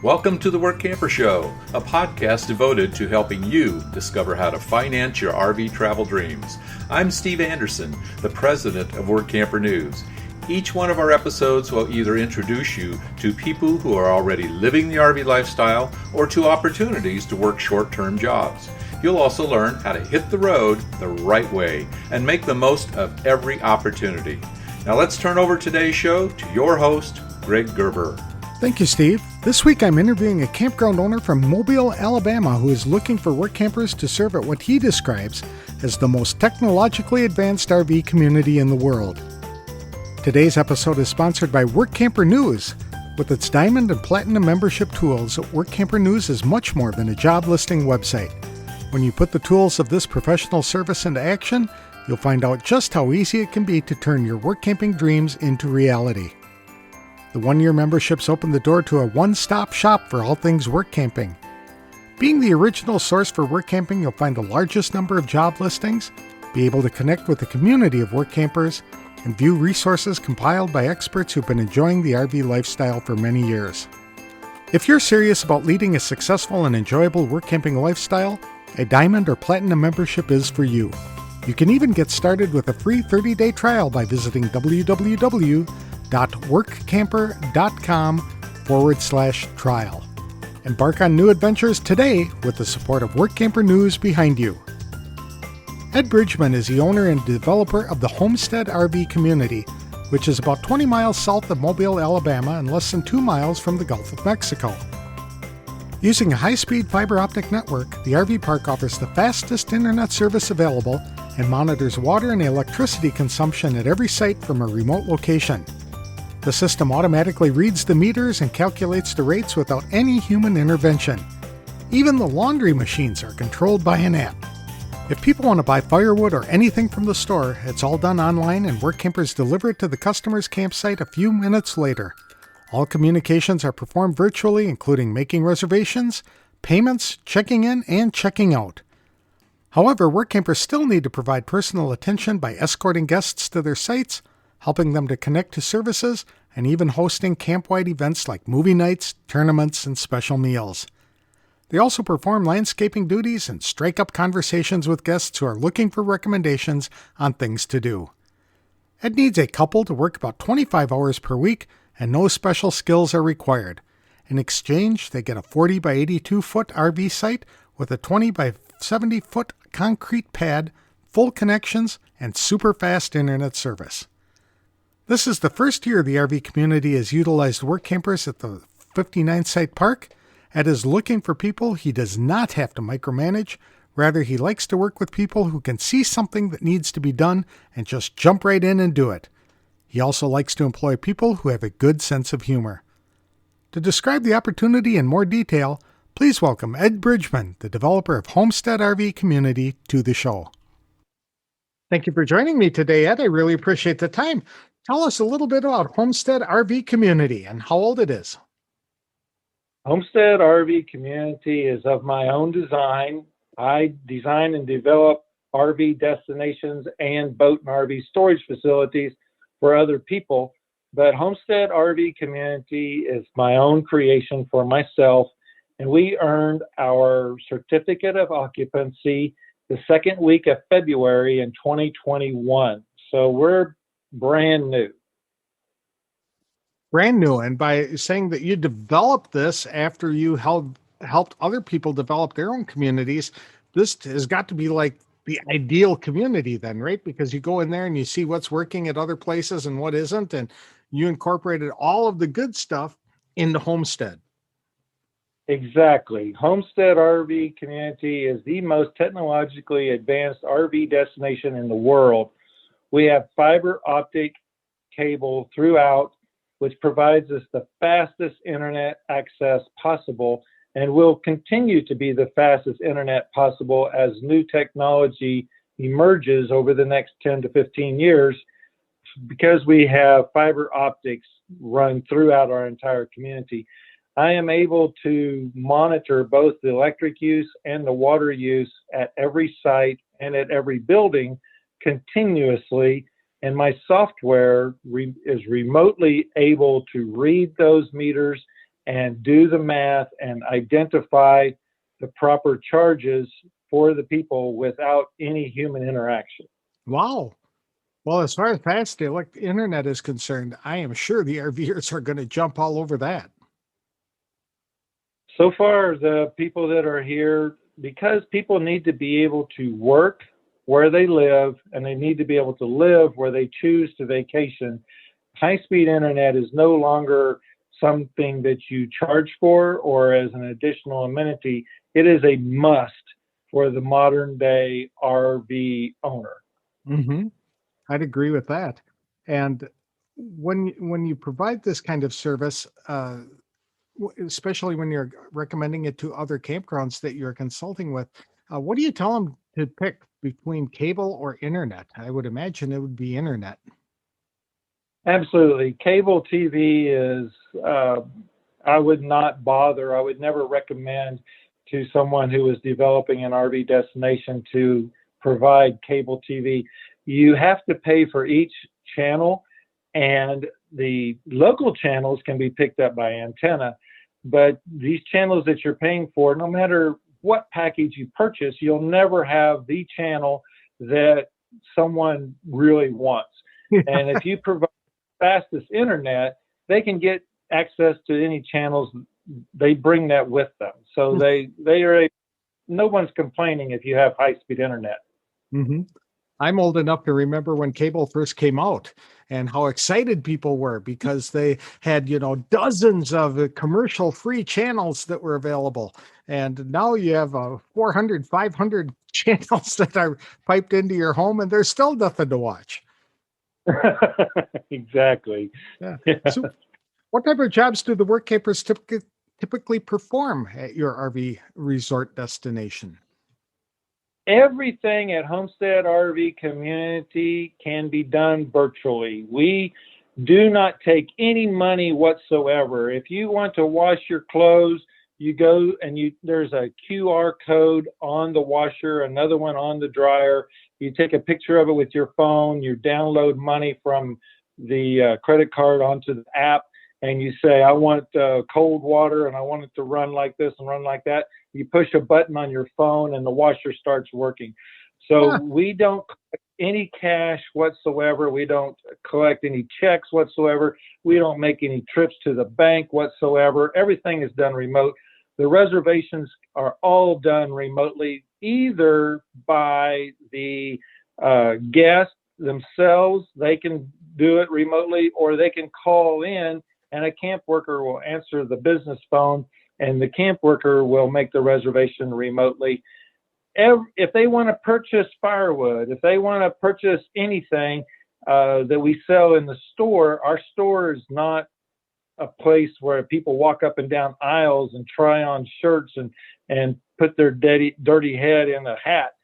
Welcome to the Workamper Show, a podcast devoted to helping you discover how to finance your RV travel dreams. I'm Steve Anderson, the president of Workamper News. Each one of our episodes will either introduce you to people who are already living the RV lifestyle or to opportunities to work short-term jobs. You'll also learn how to hit the road the right way and make the most of every opportunity. Now let's turn over today's show to your host, Greg Gerber. Thank you, Steve. This week I'm interviewing a campground owner from Mobile, Alabama who is looking for work campers to serve at what he describes as the most technologically advanced RV community in the world. Today's episode is sponsored by Workamper News. With its diamond and platinum membership tools, Workamper News is much more than a job listing website. When you put the tools of this professional service into action, you'll find out just how easy it can be to turn your work camping dreams into reality. The one-year memberships open the door to a one-stop shop for all things work camping. Being the original source for work camping, you'll find the largest number of job listings, be able to connect with a community of work campers, and view resources compiled by experts who've been enjoying the RV lifestyle for many years. If you're serious about leading a successful and enjoyable work camping lifestyle, a diamond or platinum membership is for you. You can even get started with a free 30-day trial by visiting www.workamper.com/trial. Embark on new adventures today with the support of Workamper News behind you. Ed Bridgman is the owner and developer of the Homestead RV Community, which is about 20 miles south of Mobile, Alabama and less than 2 miles from the Gulf of Mexico. Using a high-speed fiber optic network, the RV park offers the fastest internet service available and monitors water and electricity consumption at every site from a remote location. The system automatically reads the meters and calculates the rates without any human intervention. Even the laundry machines are controlled by an app. If people want to buy firewood or anything from the store, it's all done online and work campers deliver it to the customer's campsite a few minutes later. All communications are performed virtually, including making reservations, payments, checking in, and checking out. However, work campers still need to provide personal attention by escorting guests to their sites, helping them to connect to services, and even hosting campwide events like movie nights, tournaments, and special meals. They also perform landscaping duties and strike up conversations with guests who are looking for recommendations on things to do. Ed needs a couple to work about 25 hours per week, and no special skills are required. In exchange, they get a 40 by 82 foot RV site with a 20 by 70 foot concrete pad, full connections, and super fast internet service. This is the first year the RV community has utilized work campers at the 59 site park. Ed is looking for people he does not have to micromanage. Rather, he likes to work with people who can see something that needs to be done and just jump right in and do it. He also likes to employ people who have a good sense of humor. To describe the opportunity in more detail, please welcome Ed Bridgman, the developer of Homestead RV Community, to the show. Thank you for joining me today, Ed. I really appreciate the time. Tell us a little bit about Homestead RV Community and how old it is. Homestead RV Community is of my own design. I design and develop RV destinations and boat and RV storage facilities for other people, but Homestead RV Community is my own creation for myself, and we earned our certificate of occupancy the second week of February in 2021. So we're brand new. Brand new, and by saying that you developed this after you helped other people develop their own communities, this has got to be like the ideal community then, right? Because you go in there and you see what's working at other places and what isn't, and you incorporated all of the good stuff into Homestead. Exactly. Homestead RV Community is the most technologically advanced RV destination in the world. We have fiber optic cable throughout, which provides us the fastest internet access possible and will continue to be the fastest internet possible as new technology emerges over the next 10 to 15 years, because we have fiber optics run throughout our entire community. I am able to monitor both the electric use and the water use at every site and at every building continuously, and my software is remotely able to read those meters and do the math and identify the proper charges for the people without any human interaction. Wow. Well, as far as fast internet is concerned, I am sure the RVers are going to jump all over that. So far, the people that are here, because people need to be able to work where they live and they need to be able to live where they choose to vacation, high-speed internet is no longer something that you charge for or as an additional amenity. It is a must for the modern day RV owner. Mm-hmm. I'd agree with that. And when you provide this kind of service, especially when you're recommending it to other campgrounds that you're consulting with, what do you tell them to pick between cable or internet? I would imagine it would be internet. Absolutely. Cable TV is, I would not bother. I would never recommend to someone who is developing an RV destination to provide cable TV. You have to pay for each channel, and the local channels can be picked up by antenna. But these channels that you're paying for, no matter what package you purchase, you'll never have the channel that someone really wants. And if you provide fastest internet, they can get access to any channels. They bring that with them. So no one's complaining if you have high-speed internet. Mm-hmm. I'm old enough to remember when cable first came out and how excited people were because they had, dozens of commercial-free channels that were available. And now you have 400, 500 channels that are piped into your home, and there's still nothing to watch. Exactly. Yeah. So what type of jobs do the Workampers typically perform at your RV resort destination? Everything at Homestead RV Community can be done virtually. We do not take any money whatsoever. If you want to wash your clothes, you go and there's a QR code on the washer, another one on the dryer. You take a picture of it with your phone, you download money from the credit card onto the app, and you say, I want cold water and I want it to run like this and run like that. You push a button on your phone and the washer starts working. So we don't collect any cash whatsoever. We don't collect any checks whatsoever. We don't make any trips to the bank whatsoever. Everything is done remote. The reservations are all done remotely, either by the guests themselves. They can do it remotely, or they can call in and a camp worker will answer the business phone and the camp worker will make the reservation remotely. If they want to purchase firewood, if they want to purchase anything that we sell in the store, our store is not a place where people walk up and down aisles and try on shirts and put their dirty head in a hat.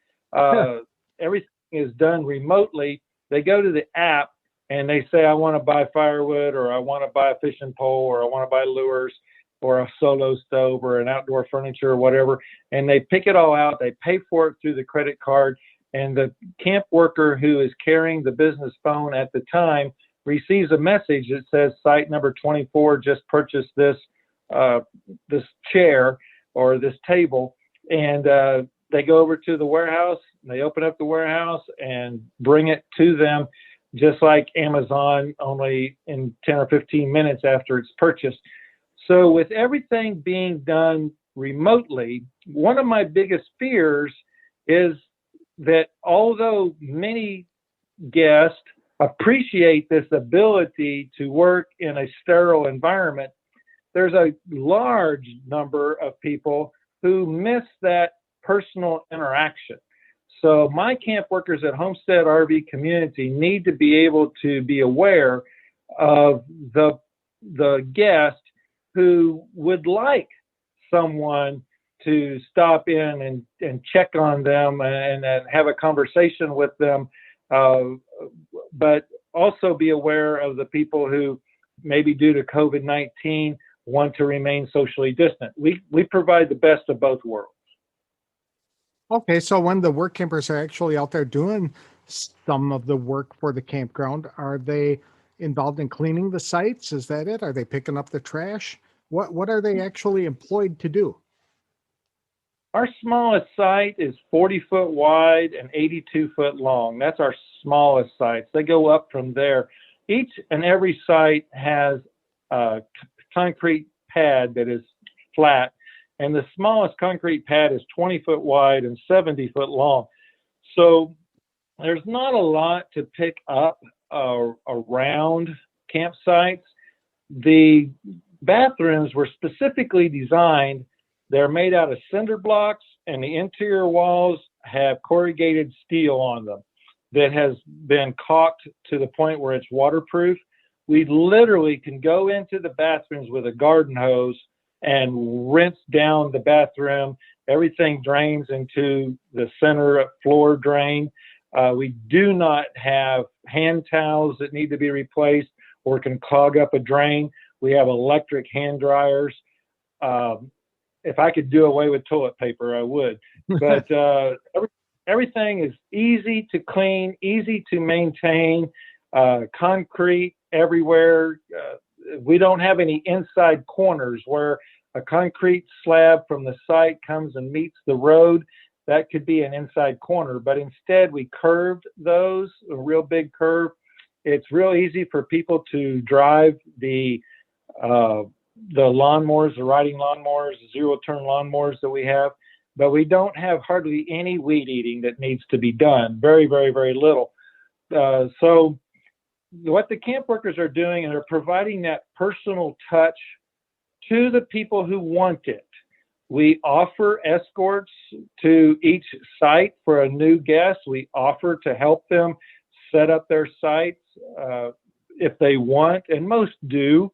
Everything is done remotely. They go to the app and they say, I want to buy firewood, or I want to buy a fishing pole, or I want to buy lures, or a solo stove, or an outdoor furniture, or whatever. And they pick it all out. They pay for it through the credit card. And the camp worker who is carrying the business phone at the time receives a message that says, site number 24 just purchased this chair or this table. And they go over to the warehouse, and they open up the warehouse and bring it to them, just like Amazon, only in 10 or 15 minutes after it's purchased. So with everything being done remotely, one of my biggest fears is that although many guests appreciate this ability to work in a sterile environment, there's a large number of people who miss that personal interaction. So my camp workers at Homestead RV Community need to be able to be aware of the guest who would like someone to stop in and check on them and have a conversation with them, but also be aware of the people who maybe due to COVID-19 want to remain socially distant. We provide the best of both worlds. Okay, so when the work campers are actually out there doing some of the work for the campground, are they involved in cleaning the sites? Is that it? Are they picking up the trash? What are they actually employed to do? Our smallest site is 40 foot wide and 82 foot long. That's our smallest sites. They go up from there. Each and every site has a concrete pad that is flat, and the smallest concrete pad is 20 foot wide and 70 foot long. So there's not a lot to pick up around campsites. The bathrooms were specifically designed. They're made out of cinder blocks, and the interior walls have corrugated steel on them that has been caulked to the point where it's waterproof. We literally can go into the bathrooms with a garden hose and rinse down the bathroom. Everything drains into the center floor drain. We do not have hand towels that need to be replaced or can clog up a drain. We have electric hand dryers. If I could do away with toilet paper, I would. But everything is easy to clean, easy to maintain, concrete everywhere. We don't have any inside corners where a concrete slab from the site comes and meets the road. That could be an inside corner, but instead we curved those, a real big curve. It's real easy for people to drive the lawnmowers, the riding lawnmowers, the zero-turn lawnmowers that we have, but we don't have hardly any weed eating that needs to be done. Very, very, very little. So what the camp workers are doing, and they're providing that personal touch to the people who want it. We offer escorts to each site for a new guest. We offer to help them set up their sites if they want, and most do.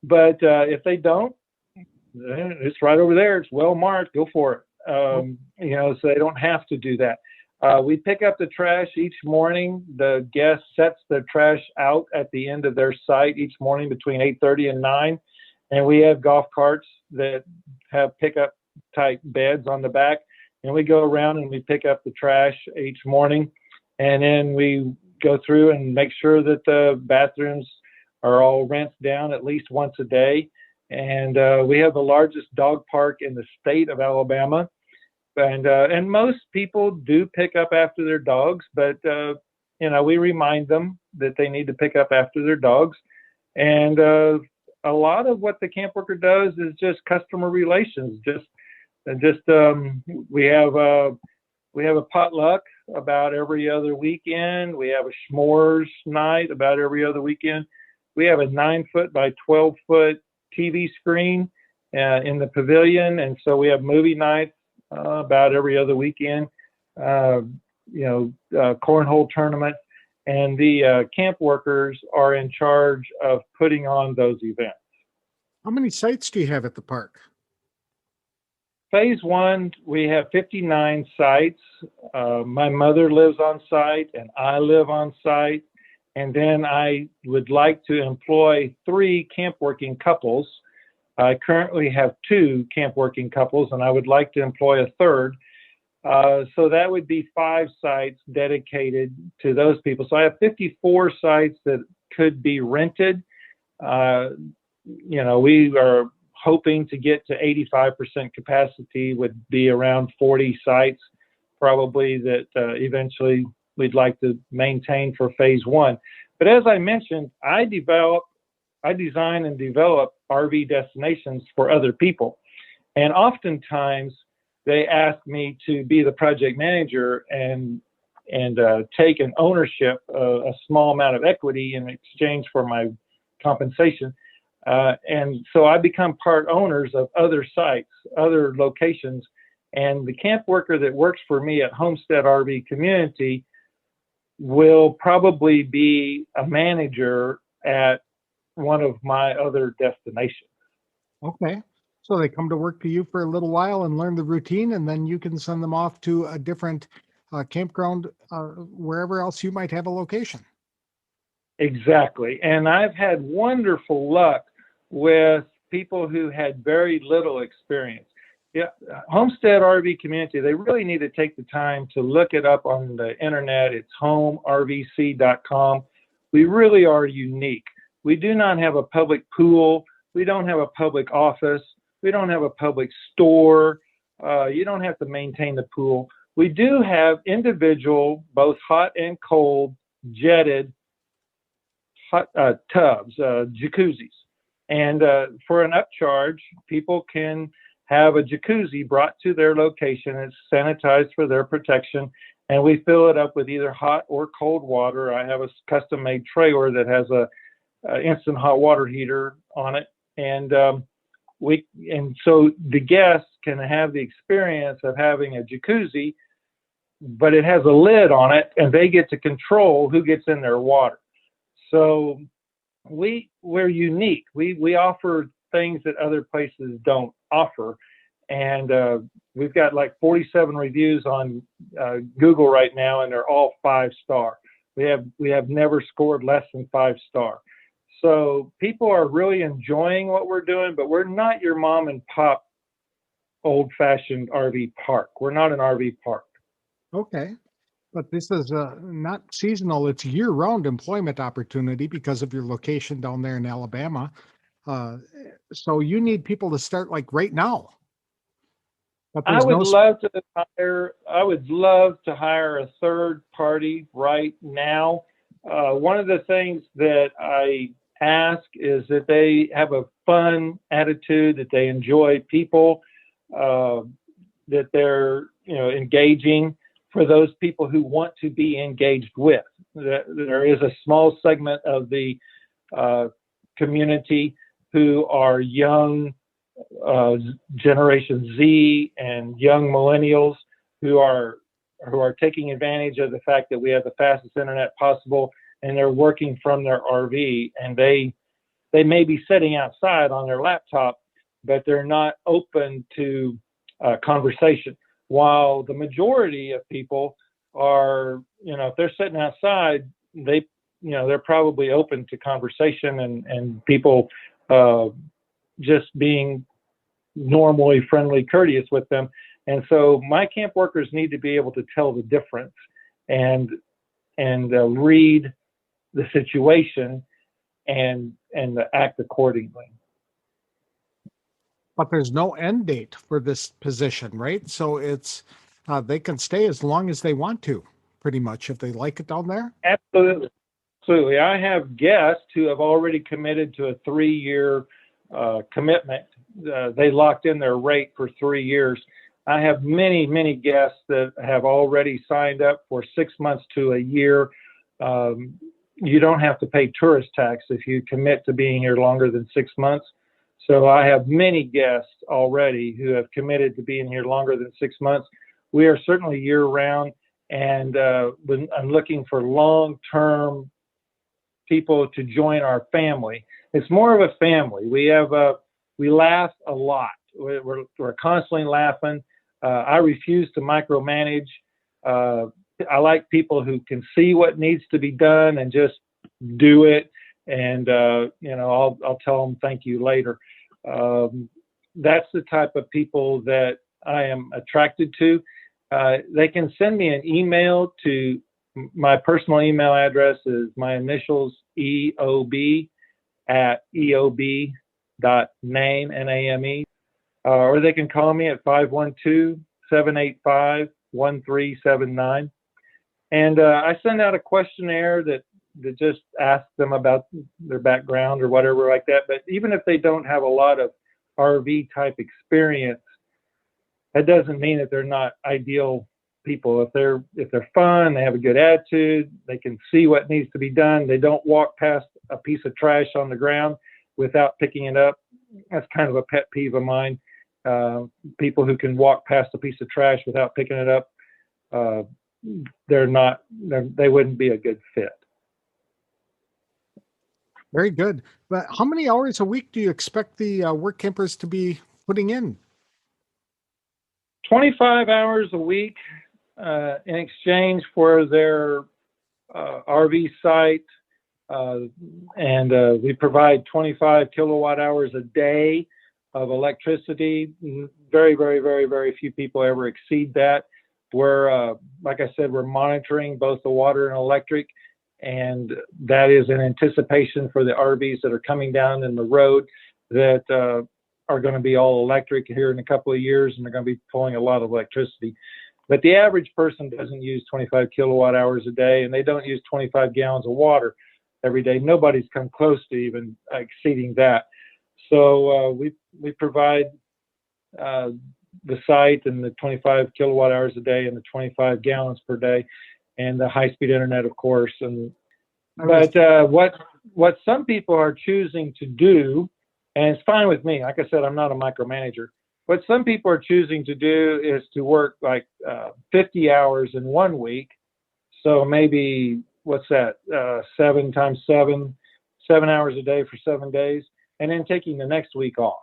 But if they don't, it's right over there. It's well marked. Go for it. So they don't have to do that. We pick up the trash each morning. The guest sets the trash out at the end of their site each morning between 8:30 and 9. And we have golf carts that have pickup type beds on the back. And we go around and we pick up the trash each morning. And then we go through and make sure that the bathrooms are all rinsed down at least once a day. And we have the largest dog park in the state of Alabama. And most people do pick up after their dogs, but we remind them that they need to pick up after their dogs. And a lot of what the camp worker does is just customer relations. We have a potluck about every other weekend. We have a s'mores night about every other weekend. We have a 9-foot by 12-foot TV screen in the pavilion, and so we have movie nights about every other weekend. Cornhole tournament, and the camp workers are in charge of putting on those events. How many sites do you have at the park? Phase 1, we have 59 sites. My mother lives on site, and I live on site. And then I would like to employ 3 camp working couples. I currently have 2 camp working couples, and I would like to employ a 3rd. So that would be 5 sites dedicated to those people. So I have 54 sites that could be rented. We are hoping to get to 85% capacity, would be around 40 sites probably that eventually we'd like to maintain for phase 1. But as I mentioned, I design and develop RV destinations for other people. And oftentimes they ask me to be the project manager and take an ownership, a small amount of equity in exchange for my compensation. And so I become part owners of other sites, other locations. And the camp worker that works for me at Homestead RV Community will probably be a manager at one of my other destinations. Okay. So they come to work for you for a little while and learn the routine, and then you can send them off to a different campground, wherever else you might have a location. Exactly. And I've had wonderful luck with people who had very little experience. Yeah, Homestead RV Community, they really need to take the time to look it up on the internet. It's homervc.com. We really are unique. We do not have a public pool We don't have a public office. We don't have a public store. You don't have to maintain the pool. We do have individual, both hot and cold, jetted hot tubs, jacuzzis. And for an upcharge, people can have a jacuzzi brought to their location. It's sanitized for their protection. And we fill it up with either hot or cold water. I have a custom-made trailer that has a instant hot water heater on it. And so the guests can have the experience of having a jacuzzi, but it has a lid on it, and they get to control who gets in their water. So we're unique. We offer things that other places don't offer. And we've got like 47 reviews on Google right now, and they're all 5-star. We have never scored less than 5-star. So people are really enjoying what we're doing, but we're not your mom and pop old-fashioned RV park. We're not an RV park. Okay. But this is not seasonal. It's year-round employment opportunity because of your location down there in Alabama. So you need people to start like right now. But I would love to hire a third party right now. One of the things that I ask is that they have a fun attitude, that they enjoy people, that they're engaging for those people who want to be engaged with. There is a small segment of the community who are young Generation Z and young millennials who are taking advantage of the fact that we have the fastest internet possible, and they're working from their RV, and they may be sitting outside on their laptop, but they're not open to conversation. While the majority of people are, if they're sitting outside, they're probably open to conversation and people just being normally friendly, courteous with them. And so my camp workers need to be able to tell the difference and read the situation and act accordingly. But there's no end date for this position, right? So it's they can stay as long as they want to, pretty much, if they like it down there. Absolutely. Absolutely. I have guests who have already committed to a 3-year commitment. They locked in their rate for 3 years. I have many, many guests that have already signed up for 6 months to a year. You don't have to pay tourist tax if you commit to being here longer than 6 months. So I have many guests already who have committed to being here longer than 6 months. We are certainly year-round, and I'm looking for long-term people to join our family. It's more of a family. We laugh a lot. We're constantly laughing. I refuse to micromanage. I like people who can see what needs to be done and just do it. And I'll tell them thank you later. That's the type of people that I am attracted to. They can send me an email to my personal email address is my initials EOB at EOB.name, NAME, or they can call me at 512-785-1379. And I send out a questionnaire that just asks them about their background or whatever like that. But even if they don't have a lot of RV type experience, that doesn't mean that they're not ideal people. If they're fun, they have a good attitude, they can see what needs to be done, they don't walk past a piece of trash on the ground without picking it up. That's kind of a pet peeve of mine. People who can walk past a piece of trash without picking it up, they wouldn't be a good fit. Very good. But how many hours a week do you expect the work campers to be putting in? 25 hours a week in exchange for their RV site. And we provide 25 kilowatt hours a day of electricity. Very, very, very, very few people ever exceed that. We're, like I said, we're monitoring both the water and electric, and that is in anticipation for the RVs that are coming down in the road. that are going to be all electric here in a couple of years, and they're going to be pulling a lot of electricity. But the average person doesn't use 25 kilowatt hours a day, and they don't use 25 gallons of water every day. Nobody's come close to even exceeding that. So we provide the site and the 25 kilowatt hours a day and the 25 gallons per day, and the high-speed internet, of course. But what some people are choosing to do, and it's fine with me. Like I said, I'm not a micromanager. What some people are choosing to do is to work like 50 hours in 1 week. So maybe, what's that, 7 times 7, 7 hours a day for 7 days, and then taking the next week off.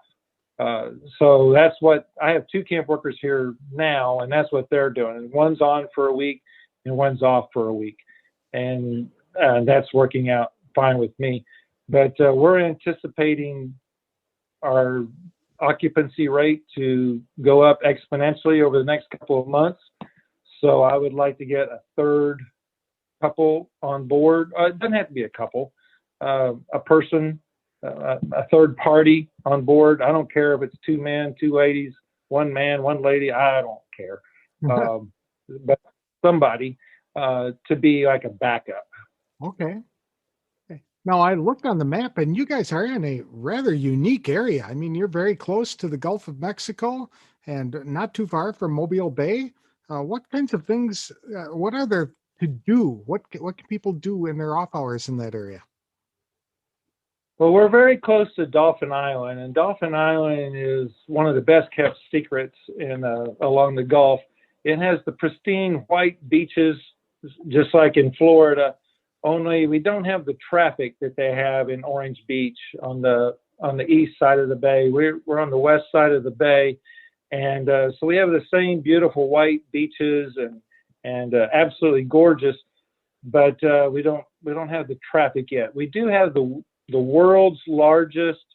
So that's what, I have 2 camp workers here now, and that's what they're doing. And one's on for a week and one's off for a week. And that's working out fine with me. But we're anticipating our occupancy rate to go up exponentially over the next couple of months. So I would like to get a third couple on board. It doesn't have to be a couple, a person, a third party on board. I don't care if it's 2 men, 2 ladies, 1 man, 1 lady. I don't care. But somebody to be like a backup. Okay. Now, I looked on the map, and you guys are in a rather unique area. I mean, you're very close to the Gulf of Mexico and not too far from Mobile Bay. What kinds of things, what are there to do? What can people do in their off hours in that area? Well, we're very close to Dolphin Island, and Dolphin Island is one of the best kept secrets along the Gulf. It has the pristine white beaches, just like in Florida. Only we don't have the traffic that they have in Orange Beach on the east side of the bay. We're on the west side of the bay, and so we have the same beautiful white beaches and absolutely gorgeous, but we don't have the traffic yet. We do have the world's largest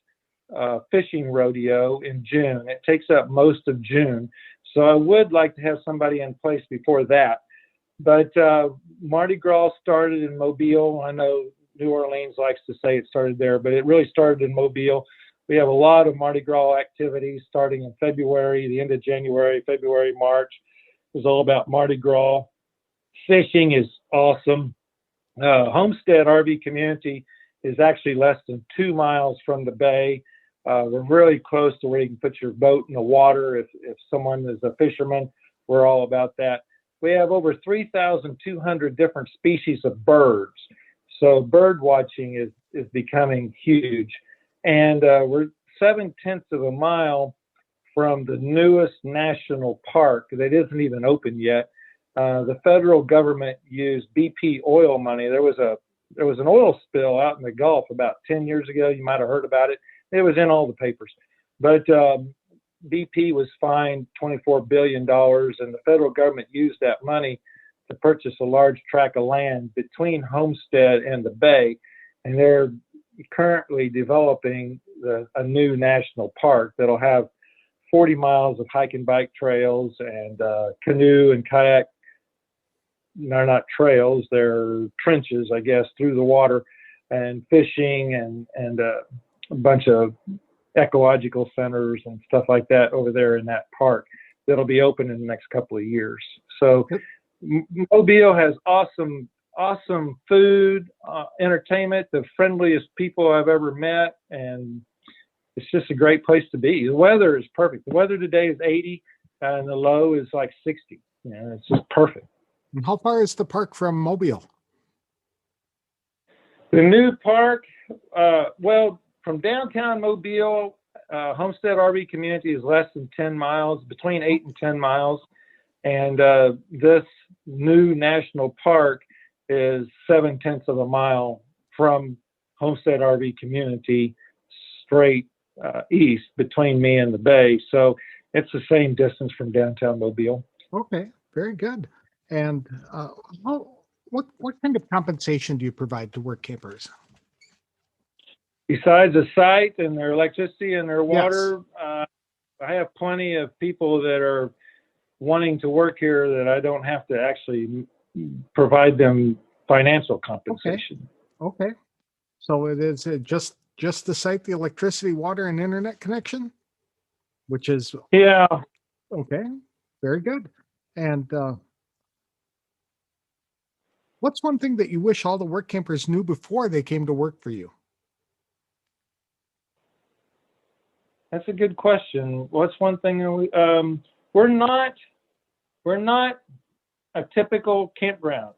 fishing rodeo in June. It takes up most of June, so I would like to have somebody in place before that. But Mardi Gras started in Mobile. I know New Orleans likes to say it started there, but it really started in Mobile. We have a lot of Mardi Gras activities starting in February, the end of January, February, March. It's all about Mardi Gras. Fishing is awesome. Homestead RV Community is actually less than 2 miles from the bay. We're really close to where you can put your boat in the water. If someone is a fisherman, we're all about that. We have over 3,200 different species of birds. So bird watching is becoming huge. And we're 7/10 of a mile from the newest national park that isn't even open yet. The federal government used BP oil money. There was an oil spill out in the Gulf about 10 years ago. You might have heard about it. It was in all the papers. But BP was fined $24 billion, and the federal government used that money to purchase a large tract of land between Homestead and the bay, and they're currently developing a new national park that'll have 40 miles of hike and bike trails and canoe and kayak. They're not trails, they're trenches, I guess, through the water, and fishing and a bunch of ecological centers and stuff like that over there in that park that'll be open in the next couple of years. So Mobile has awesome food, entertainment, the friendliest people I've ever met, and it's just a great place to be. The weather is perfect. The weather today is 80 and the low is like 60. It's just perfect. And how far is the park from Mobile? The new park, well, from downtown Mobile, Homestead RV Community is less than 10 miles, between 8 and 10 miles. And this new national park is 7/10 of a mile from Homestead RV Community straight east between me and the bay. So it's the same distance from downtown Mobile. Okay, very good. And what kind of compensation do you provide to work campers? Besides the site and their electricity and their water, Yes. I have plenty of people that are wanting to work here that I don't have to actually provide them financial compensation. Okay. So it is just just the site, the electricity, water, and internet connection, which is Yeah. okay. Very good. And what's one thing that you wish all the work campers knew before they came to work for you? That's a good question. What's one thing we're not a typical campground.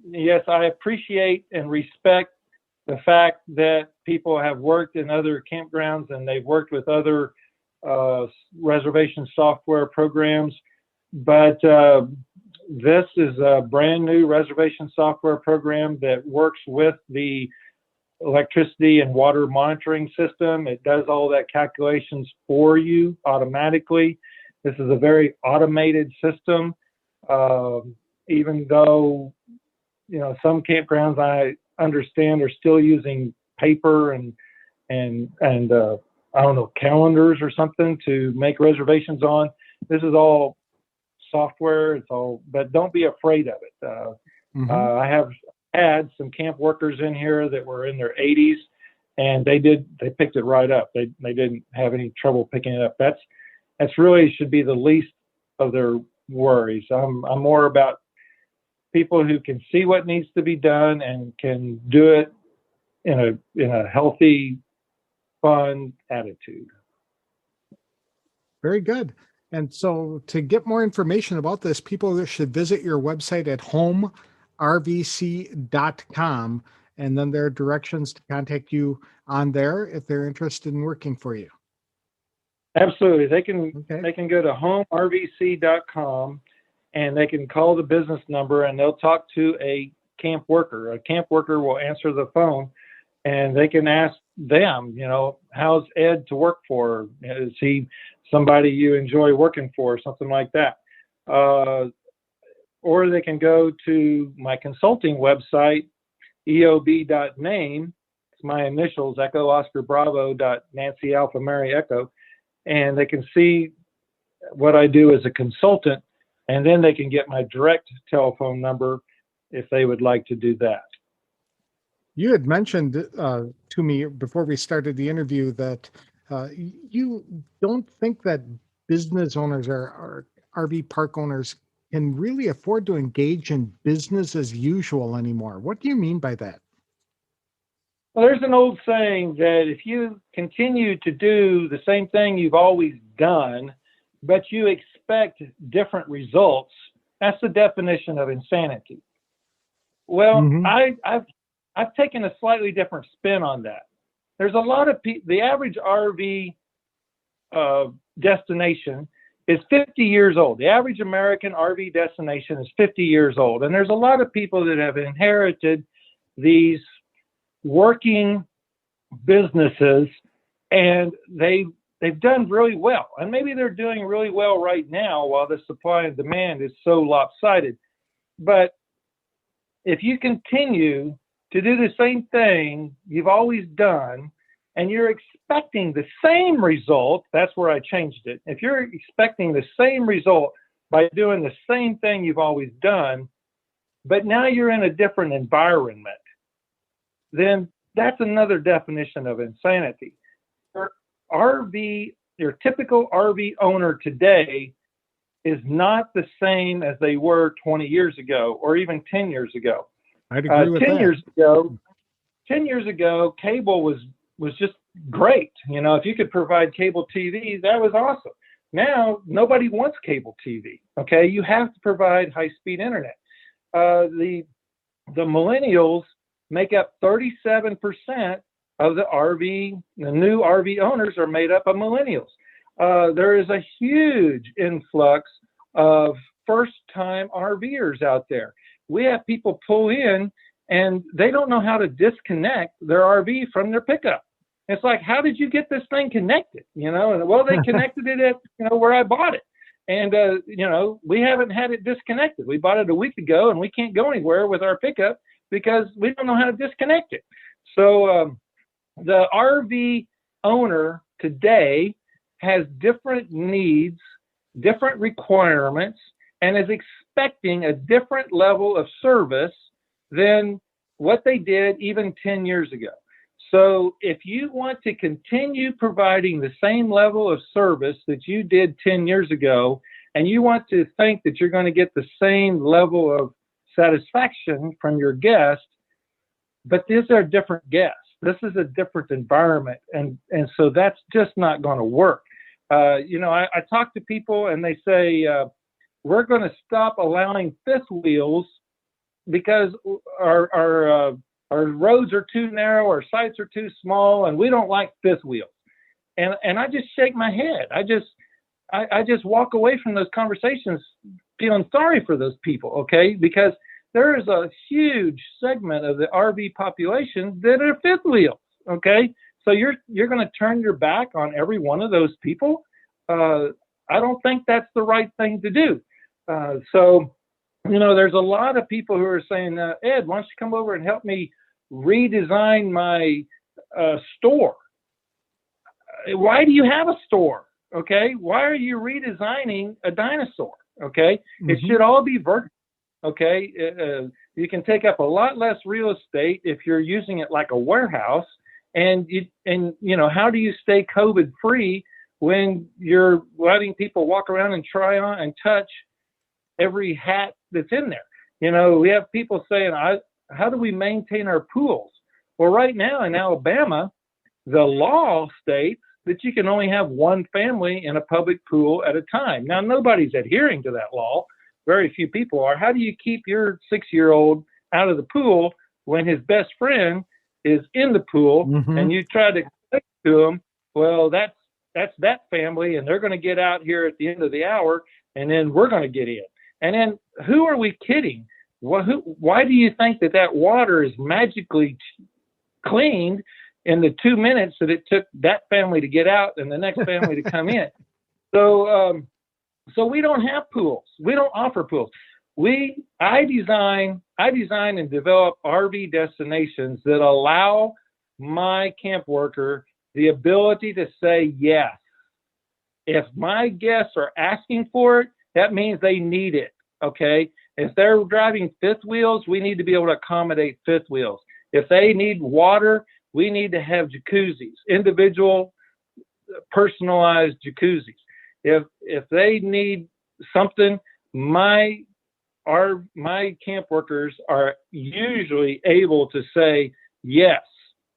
Yes, I appreciate and respect the fact that people have worked in other campgrounds and they've worked with other reservation software programs, but this is a brand new reservation software program that works with the electricity and water monitoring system. It does all that calculations for you automatically. This is a very automated system. Even though, some campgrounds I understand are still using paper and I don't know, calendars or something to make reservations on. This is all software. But don't be afraid of it. I have had some camp workers in here that were in their 80s, and they picked it right up. They didn't have any trouble picking it up. That's really should be the least of their worries. I'm more about people who can see what needs to be done and can do it in a healthy, fun attitude. Very good. And so to get more information about this, people should visit your website at homervc.com, and then there are directions to contact you on there if they're interested in working for you. Absolutely. They can go to homervc.com and they can call the business number and they'll talk to a camp worker. A camp worker will answer the phone and they can ask them, how's Ed to work for? Is he somebody you enjoy working for? Something like that. Or they can go to my consulting website, eob.name. It's my initials, Echo Oscar Bravo Nancy Alpha Mary Echo. And they can see what I do as a consultant, and then they can get my direct telephone number if they would like to do that. You had mentioned to me before we started the interview that you don't think that business owners or RV park owners can really afford to engage in business as usual anymore. What do you mean by that? Well, there's an old saying that if you continue to do the same thing you've always done, but you expect different results, that's the definition of insanity. Well, I've taken a slightly different spin on that. There's a lot of people, the average RV destination is 50 years old. The average American RV destination is 50 years old. And there's a lot of people that have inherited these working businesses and they've done really well. And maybe they're doing really well right now while the supply and demand is so lopsided. But if you continue to do the same thing you've always done and you're expecting the same result, that's where I changed it. If you're expecting the same result by doing the same thing you've always done, but now you're in a different environment, then that's another definition of insanity. Your typical RV owner today is not the same as they were 20 years ago or even 10 years ago. I'd agree with 10 that. years ago, cable was just great. If you could provide cable TV, that was awesome. Now, nobody wants cable TV, okay? You have to provide high-speed internet. The millennials make up 37% of the new RV owners are made up of millennials. There is a huge influx of first-time RVers out there. We have people pull in and they don't know how to disconnect their RV from their pickup. It's like, how did you get this thing connected? And well, they connected it at, where I bought it. And, we haven't had it disconnected. We bought it a week ago and we can't go anywhere with our pickup because we don't know how to disconnect it. So the RV owner today has different needs, different requirements, and is expecting a different level of service than what they did even 10 years ago. So if you want to continue providing the same level of service that you did 10 years ago, and you want to think that you're going to get the same level of satisfaction from your guests, but these are different guests. This is a different environment. And so that's just not going to work. I talk to people and they say, we're going to stop allowing fifth wheels because our roads are too narrow, our sites are too small, and we don't like fifth wheels. And I just shake my head. I just walk away from those conversations feeling sorry for those people, okay? Because there is a huge segment of the RV population that are fifth wheels, okay? So you're going to turn your back on every one of those people? I don't think that's the right thing to do. So there's a lot of people who are saying, Ed, why don't you come over and help me redesign my store? Why do you have a store? Okay, why are you redesigning a dinosaur? Okay, It should all be vertical. Okay, you can take up a lot less real estate if you're using it like a warehouse. And how do you stay COVID free when you're letting people walk around and try on and touch every hat that's in there? We have people saying, how do we maintain our pools? Well, right now in Alabama, the law states that you can only have one family in a public pool at a time. Now, nobody's adhering to that law. Very few people are. How do you keep your 6-year-old out of the pool when his best friend is in the pool and you try to connect to him? Well, that's that family, and they're going to get out here at the end of the hour, and then we're going to get in. And then who are we kidding? Why do you think that water is magically cleaned in the 2 minutes that it took that family to get out and the next family to come in? So we don't have pools. We don't offer pools. I design and develop RV destinations that allow my camp worker the ability to say yes. If my guests are asking for it, that means they need it. Okay. If they're driving fifth wheels, we need to be able to accommodate fifth wheels. If they need water, we need to have jacuzzis, individual, personalized jacuzzis. If they need something, my camp workers are usually able to say, yes,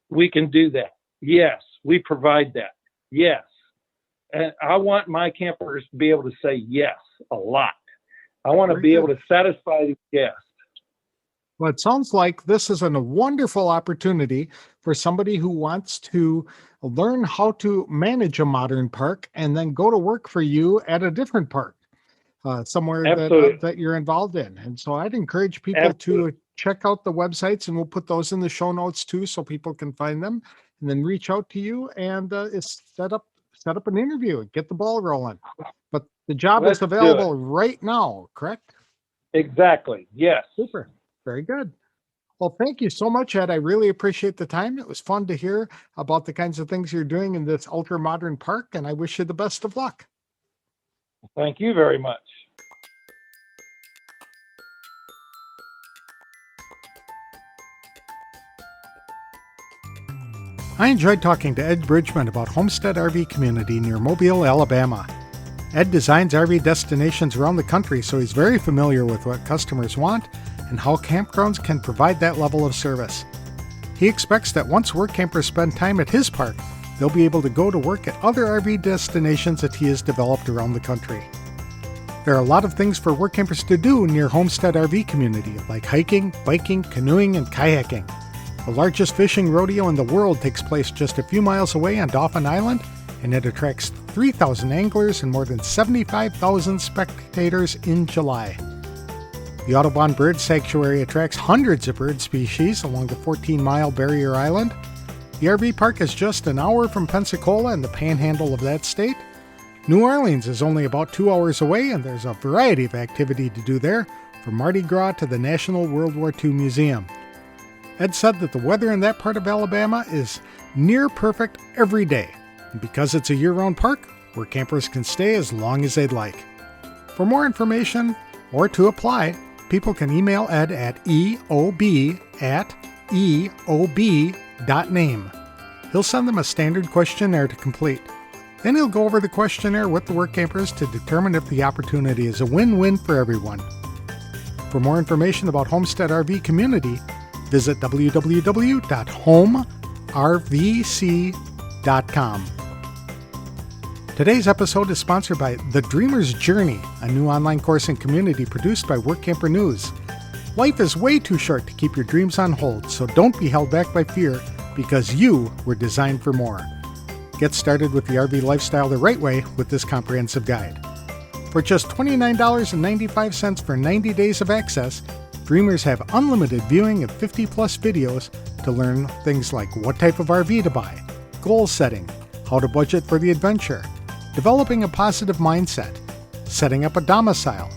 we can do that. Yes, we provide that. Yes. And I want my camp workers to be able to say yes a lot. I want to be able to satisfy the guests. Well, it sounds like this is a wonderful opportunity for somebody who wants to learn how to manage a modern park and then go to work for you at a different park, somewhere that you're involved in. And so I'd encourage people to check out the websites, and we'll put those in the show notes too, so people can find them and then reach out to you and set up an interview and get the ball rolling. But the job is available right now, correct? Exactly. Yes. Super. Very good. Well, thank you so much, Ed. I really appreciate the time. It was fun to hear about the kinds of things you're doing in this ultra modern park, and I wish you the best of luck. Thank you very much. I enjoyed talking to Ed Bridgman about Homestead RV Community near Mobile, Alabama. Ed designs RV destinations around the country, so he's very familiar with what customers want and how campgrounds can provide that level of service. He expects that once Workampers spend time at his park, they'll be able to go to work at other RV destinations that he has developed around the country. There are a lot of things for Workampers to do near Homestead RV Community, like hiking, biking, canoeing, and kayaking. The largest fishing rodeo in the world takes place just a few miles away on Dauphin Island, and it attracts 3,000 anglers and more than 75,000 spectators in July. The Audubon Bird Sanctuary attracts hundreds of bird species along the 14-mile barrier island. The RV park is just an hour from Pensacola in the panhandle of that state. New Orleans is only about 2 hours away, and there's a variety of activity to do there, from Mardi Gras to the National World War II Museum. Ed said that the weather in that part of Alabama is near perfect every day, and because it's a year-round park, where campers can stay as long as they'd like. For more information or to apply, people can email Ed at eob@eob.name. He'll send them a standard questionnaire to complete. Then he'll go over the questionnaire with the Workampers to determine if the opportunity is a win-win for everyone. For more information about Homestead RV Community, visit www.homervc.com. Today's episode is sponsored by The Dreamer's Journey, a new online course and community produced by Workamper News. Life is way too short to keep your dreams on hold, so don't be held back by fear because you were designed for more. Get started with the RV lifestyle the right way with this comprehensive guide. For just $29.95 for 90 days of access, Dreamers have unlimited viewing of 50-plus videos to learn things like what type of RV to buy, goal setting, how to budget for the adventure, developing a positive mindset, setting up a domicile,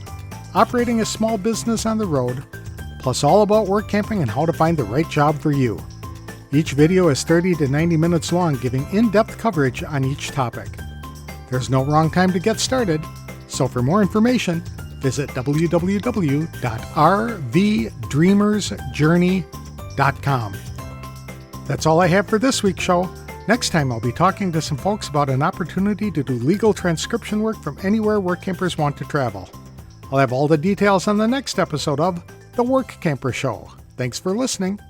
operating a small business on the road, plus all about work camping and how to find the right job for you. Each video is 30 to 90 minutes long, giving in-depth coverage on each topic. There's no wrong time to get started, so for more information, visit www.rvdreamersjourney.com. That's all I have for this week's show. Next time, I'll be talking to some folks about an opportunity to do legal transcription work from anywhere Workampers want to travel. I'll have all the details on the next episode of The Workamper Show. Thanks for listening.